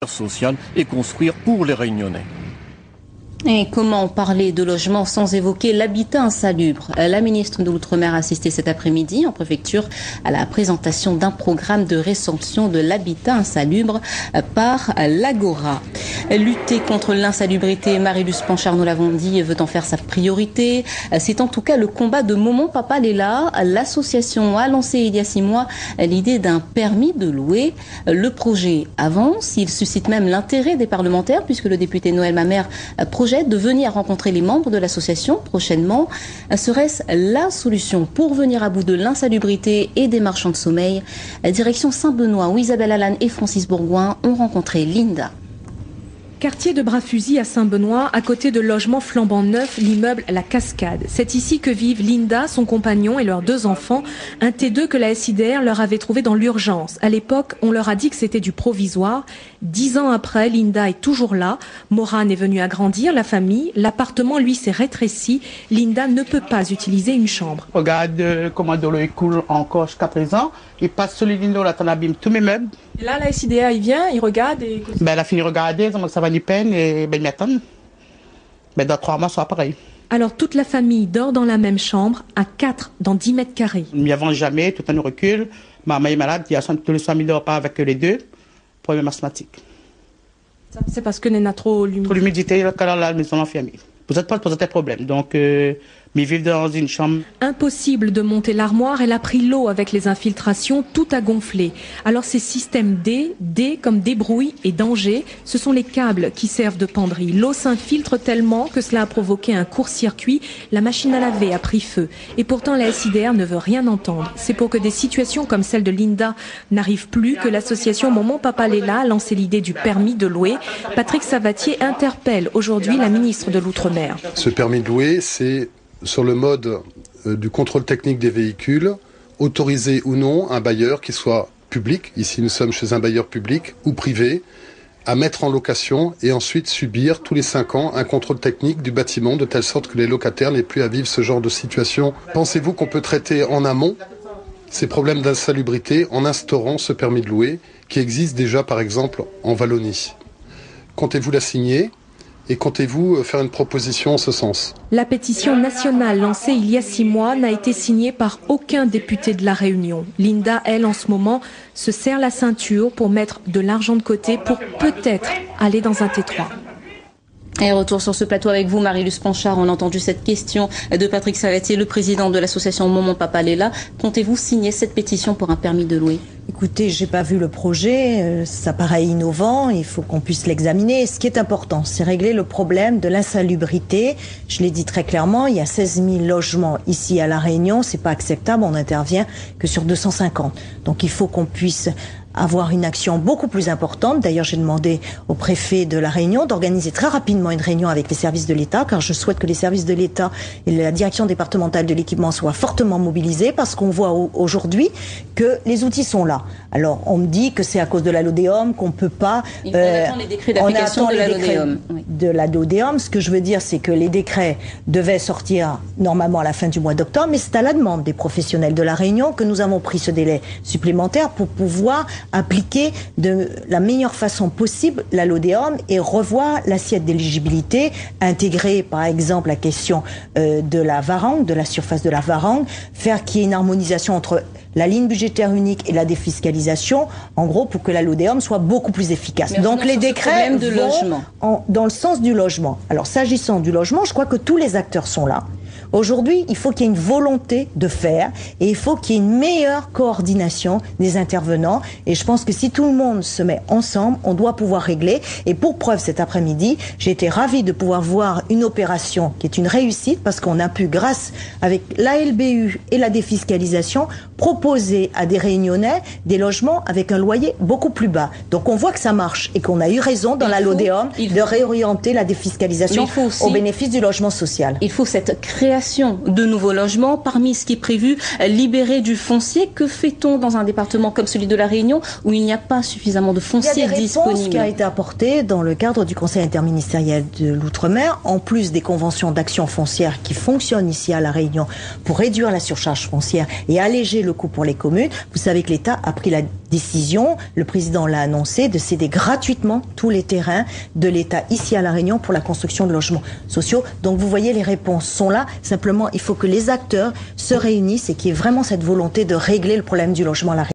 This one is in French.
sociale et construire pour les Réunionnais. Et comment parler de logement sans évoquer l'habitat insalubre? La ministre de l'Outre-mer a assisté cet après-midi en préfecture à la présentation d'un programme de résorption de l'habitat insalubre par l'Agora. Lutter contre l'insalubrité, Marie-Luce Panchard, nous l'avons dit, veut en faire sa priorité. C'est en tout cas le combat de Momon Papa Léla. L'association a lancé il y a 6 mois l'idée d'un permis de louer. Le projet avance, il suscite même l'intérêt des parlementaires puisque le député Noël Mamère projette de venir rencontrer les membres de l'association prochainement. Serait-ce la solution pour venir à bout de l'insalubrité et des marchands de sommeil? Direction Saint-Benoît où Isabelle Allan et Francis Bourgoin ont rencontré Linda. Quartier de Bras-Fusil à Saint-Benoît, à côté de logements flambant neufs, l'immeuble La Cascade. C'est ici que vivent Linda, son compagnon et leurs 2 enfants, un T2 que la SIDR leur avait trouvé dans l'urgence. À l'époque, on leur a dit que c'était du provisoire. 10 ans après, Linda est toujours là. Morane est venue agrandir la famille. L'appartement, lui, s'est rétréci. Linda ne peut pas utiliser une chambre. Regarde comment de l'eau coule encore jusqu'à présent. Il passe sur les lignes là, t'en abîme tous mes meubles. Et là, la SIDR, il vient, il regarde et... Elle a fini de regarder, ça va ni peine et il m'attend. Dans 3 mois, ça sera pareil. Alors toute la famille dort dans la même chambre, à 4 dans 10 mètres carrés. Il n'y avance jamais, tout le temps nous recule. Maman est malade, il y a tous les familles ne dort pas avec les 2. Problème asthmatique. C'est parce que n'est a trop l'humidité. Trop l'humidité, là, quand la maison est enfermée. Vous n'êtes pas posé des problèmes. Donc, mais vivre dans une chambre. Impossible de monter l'armoire, elle a pris l'eau avec les infiltrations, tout a gonflé. Alors ces systèmes D comme débrouille et danger, ce sont les câbles qui servent de penderie. L'eau s'infiltre tellement que cela a provoqué un court-circuit, la machine à laver a pris feu. Et pourtant la SIDR ne veut rien entendre. C'est pour que des situations comme celle de Linda n'arrivent plus que l'association Momon Papa Léla a lancé l'idée du permis de louer. Patrick Savatier interpelle aujourd'hui la ministre de l'Outre-mer. Ce permis de louer, c'est sur le mode du contrôle technique des véhicules, autoriser ou non un bailleur qui soit public, ici nous sommes chez un bailleur public, ou privé, à mettre en location et ensuite subir tous les 5 ans un contrôle technique du bâtiment de telle sorte que les locataires n'aient plus à vivre ce genre de situation. Pensez-vous qu'on peut traiter en amont ces problèmes d'insalubrité en instaurant ce permis de louer qui existe déjà par exemple en Wallonie? Comptez-vous la signer? Et comptez-vous faire une proposition en ce sens? La pétition nationale lancée il y a 6 mois n'a été signée par aucun député de la Réunion. Linda, elle, en ce moment, se serre la ceinture pour mettre de l'argent de côté pour peut-être aller dans un T3. Et retour sur ce plateau avec vous, Marie-Luce Panchard. On a entendu cette question de Patrick Savatier, le président de l'association Momon Papa Léla. Comptez-vous signer cette pétition pour un permis de louer? Écoutez, j'ai pas vu le projet, ça paraît innovant, il faut qu'on puisse l'examiner. Ce qui est important, c'est régler le problème de l'insalubrité. Je l'ai dit très clairement, il y a 16 000 logements ici à La Réunion, c'est pas acceptable, on n'intervient que sur 250. Donc il faut qu'on puisse avoir une action beaucoup plus importante. D'ailleurs, j'ai demandé au préfet de La Réunion d'organiser très rapidement une réunion avec les services de l'État, car je souhaite que les services de l'État et la direction départementale de l'équipement soient fortement mobilisés, parce qu'on voit aujourd'hui que les outils sont là. Alors, on me dit que c'est à cause de la LODEOM qu'on peut pas... On attend les décrets d'application de la LODEOM. De la LODEOM. Ce que je veux dire, c'est que les décrets devaient sortir normalement à la fin du mois d'octobre, mais c'est à la demande des professionnels de La Réunion que nous avons pris ce délai supplémentaire pour pouvoir appliquer de la meilleure façon possible la LODEOM et revoir l'assiette d'éligibilité, intégrer par exemple la question de la varangue, de la surface de la varangue, faire qu'il y ait une harmonisation entre la ligne budgétaire unique et la défiscalisation, en gros pour que la LODEOM soit beaucoup plus efficace. Mais donc les décrets vont dans le sens du logement. Alors s'agissant du logement, je crois que tous les acteurs sont là. Aujourd'hui, il faut qu'il y ait une volonté de faire et il faut qu'il y ait une meilleure coordination des intervenants. Et je pense que si tout le monde se met ensemble, on doit pouvoir régler. Et pour preuve, cet après-midi, j'ai été ravie de pouvoir voir une opération qui est une réussite parce qu'on a pu, grâce avec l'ALBU et la défiscalisation, proposer à des Réunionnais des logements avec un loyer beaucoup plus bas. Donc on voit que ça marche et qu'on a eu raison dans la LODEOM de réorienter la défiscalisation au bénéfice du logement social. Il faut cette création de nouveaux logements, parmi ce qui est prévu, libérer du foncier. Que fait-on dans un département comme celui de La Réunion où il n'y a pas suffisamment de foncier disponible? Il y a des réponses qui a été apportée dans le cadre du Conseil interministériel de l'Outre-mer, en plus des conventions d'action foncière qui fonctionnent ici à La Réunion pour réduire la surcharge foncière et alléger le le coût pour les communes. Vous savez que l'État a pris la décision, le président l'a annoncé, de céder gratuitement tous les terrains de l'État ici à La Réunion pour la construction de logements sociaux. Donc vous voyez, les réponses sont là. Simplement, il faut que les acteurs se réunissent et qu'il y ait vraiment cette volonté de régler le problème du logement à La Réunion.